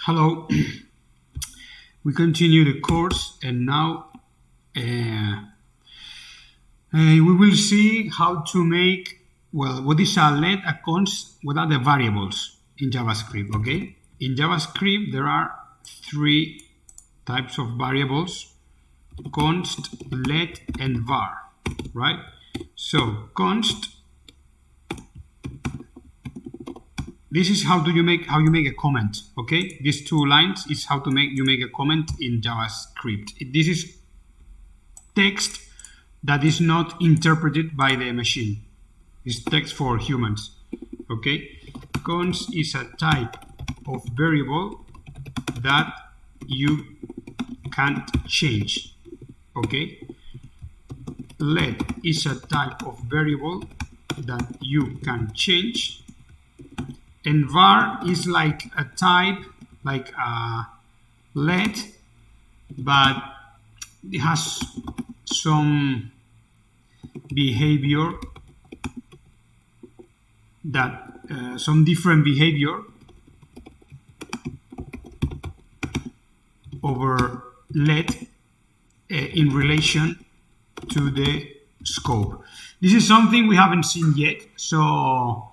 Hello. We continue the course, and now we will see how to make, well, what is a let, a const, what are the variables in JavaScript, okay? In JavaScript, there are three types of variables: const, let, and var, right? So const, this is how you make a comment, okay? These two lines is how to make a comment in JavaScript. This is text that is not interpreted by the machine. It's text for humans, okay? Const is a type of variable that you can't change, okay? Let is a type of variable that you can change. And var is like a type, like a let, but it has some behavior that some different behavior over let in relation to the scope. This is something we haven't seen yet, so.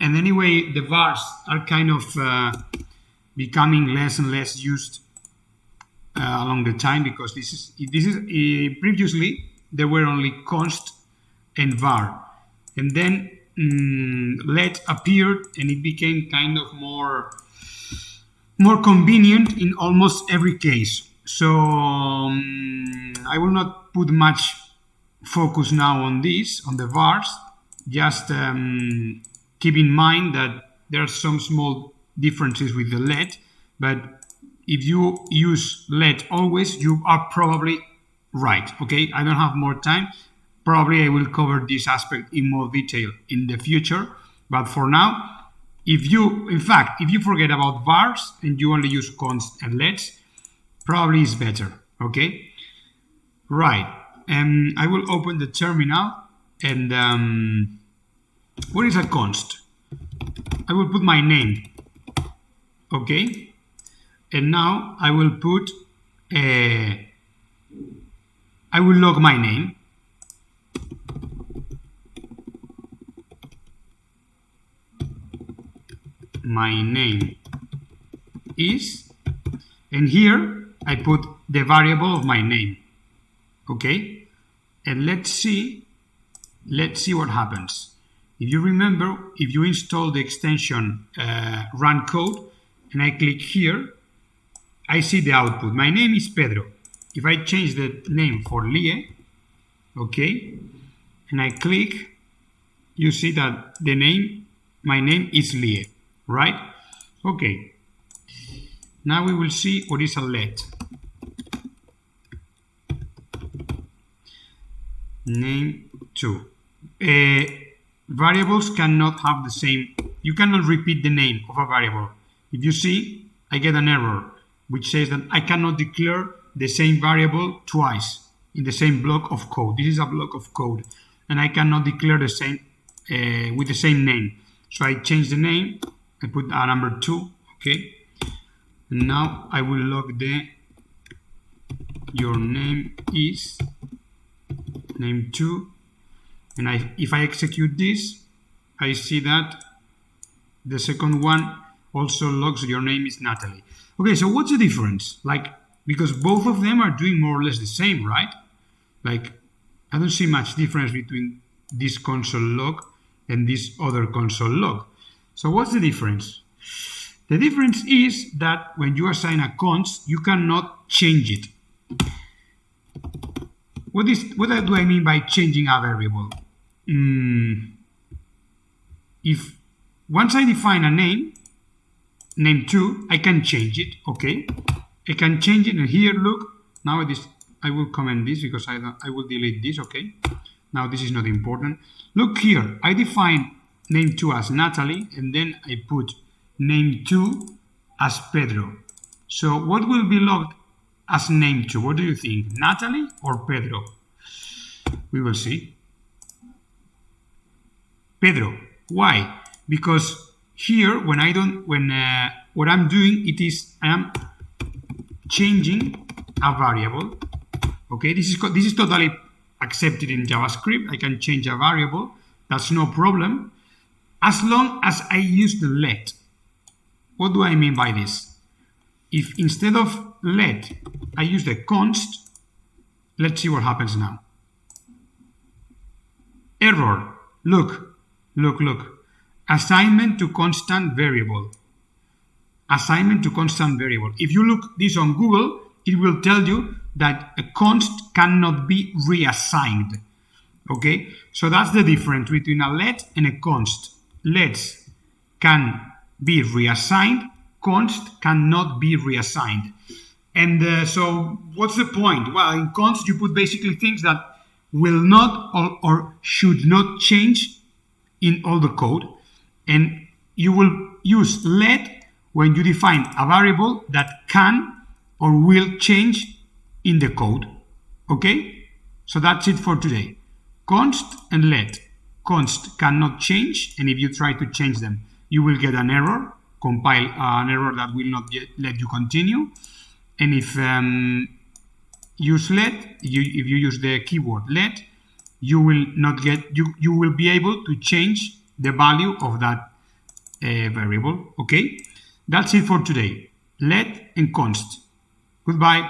And anyway, the vars are kind of becoming less and less used along the time, because this is previously there were only const and var, and then let appeared, and it became kind of more convenient in almost every case. So I will not put much focus now on this, on the vars. Just keep in mind that there are some small differences with the let, but if you use let always, you are probably right, okay? I don't have more time. Probably I will cover this aspect in more detail in the future, but for now, if you forget about vars and you only use const and lets, probably is better, okay? Right, I will open the terminal, and what is a const? I will put my name, okay? And now I will put, I will log my name. My name is, and here I put the variable of my name, okay? And let's see what happens. If you remember, if you install the extension run code and I click here, I see the output. My name is Pedro. If I change the name for Lie, okay, and I click, you see that my name is Lie, right? Okay. Now we will see what is a let. Name 2. Variables cannot have the same, you cannot repeat the name of a variable. If you see, I get an error which says that I cannot declare the same variable twice in the same block of code. This is a block of code, and I cannot declare the same with the same name. So I change the name, I put a number 2, okay? And now I will log your name is name 2. And if I execute this, I see that the second one also logs your name is Natalie. Okay, so what's the difference? Like, because both of them are doing more or less the same, right? Like, I don't see much difference between this console log and this other console log. So what's the difference? The difference is that when you assign a const, you cannot change it. What do I mean by changing a variable? If once I define a name 2, I can change it, okay? I can change it, and here, look, now I will comment this because I will delete this, okay? Now this is not important. Look here, I define name 2 as Natalie, and then I put name 2 as Pedro. So what will be logged as name 2? What do you think, Natalie or Pedro? We will see. Pedro. Why? Because here, when I don't, when what I'm doing, it is I am changing a variable. Okay, this is totally accepted in JavaScript. I can change a variable. That's no problem, as long as I use the let. What do I mean by this? If instead of let I use the const, let's see what happens now. Error. Look. Assignment to constant variable. Assignment to constant variable. If you look this on Google, it will tell you that a const cannot be reassigned. Okay, so that's the difference between a let and a const. Lets can be reassigned, const cannot be reassigned. And so what's the point? Well, in const you put basically things that will not or should not change in all the code, and you will use let when you define a variable that can or will change in the code. Okay, so that's it for today. Const and let. Const cannot change, and if you try to change them, you will get an error, compile an error that will not let you continue. And if use let, if you use the keyword let, you will not get, you will be able to change the value of that variable. Okay, that's it for today. Let and const. Goodbye.